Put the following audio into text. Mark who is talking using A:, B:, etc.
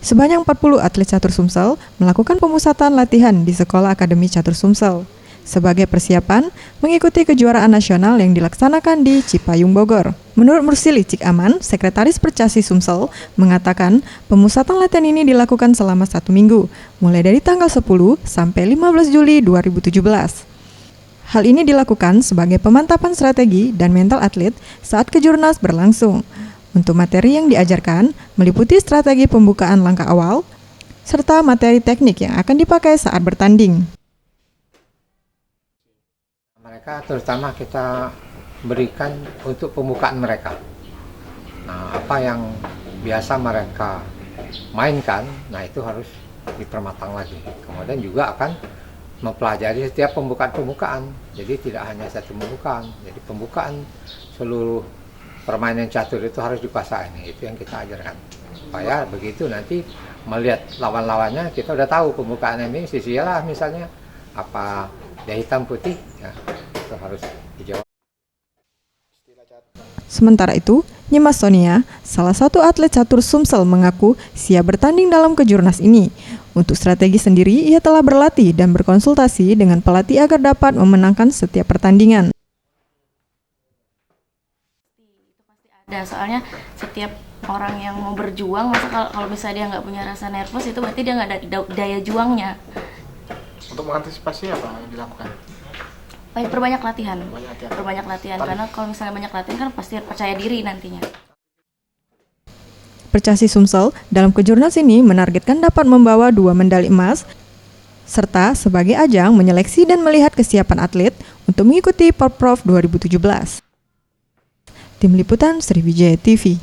A: Sebanyak 40 atlet catur Sumsel melakukan pemusatan latihan di Sekolah Akademi Catur Sumsel sebagai persiapan mengikuti kejuaraan nasional yang dilaksanakan di Cipayung, Bogor. Menurut Mursili Cik Aman, Sekretaris Percasi Sumsel, mengatakan pemusatan latihan ini dilakukan selama 1 minggu, mulai dari tanggal 10 sampai 15 Juli 2017. Hal ini dilakukan sebagai pemantapan strategi dan mental atlet saat kejurnas berlangsung. Untuk materi yang diajarkan meliputi strategi pembukaan langkah awal, serta materi teknik yang akan dipakai saat bertanding.
B: Mereka terutama kita berikan untuk pembukaan mereka. Nah, apa yang biasa mereka mainkan, nah itu harus dipermatang lagi. Kemudian juga akan mempelajari setiap pembukaan. Jadi tidak hanya satu pembukaan, jadi pembukaan seluruh permainan catur itu harus dikuasai. Itu yang kita ajarkan. Supaya begitu nanti melihat lawan-lawannya, kita udah tahu pembukaan ini sisi lah misalnya apa dia hitam putih, ya, itu harus dijawab.
A: Sementara itu, Nyimas Sonia, salah satu atlet catur Sumsel, mengaku siap bertanding dalam kejurnas ini. Untuk strategi sendiri, ia telah berlatih dan berkonsultasi dengan pelatih agar dapat memenangkan setiap pertandingan.
C: Soalnya setiap orang yang mau berjuang, masa kalau misalnya dia nggak punya rasa nervous, itu berarti dia nggak ada daya juangnya.
D: Untuk mengantisipasi apa yang dilakukan?
C: Perbanyak latihan. Karena kalau misalnya banyak latihan kan pasti percaya diri nantinya.
A: Percasi Sumsel dalam kejurnas ini menargetkan dapat membawa 2 medali emas, serta sebagai ajang menyeleksi dan melihat kesiapan atlet untuk mengikuti Porprov 2017. Tim Liputan Sriwijaya TV.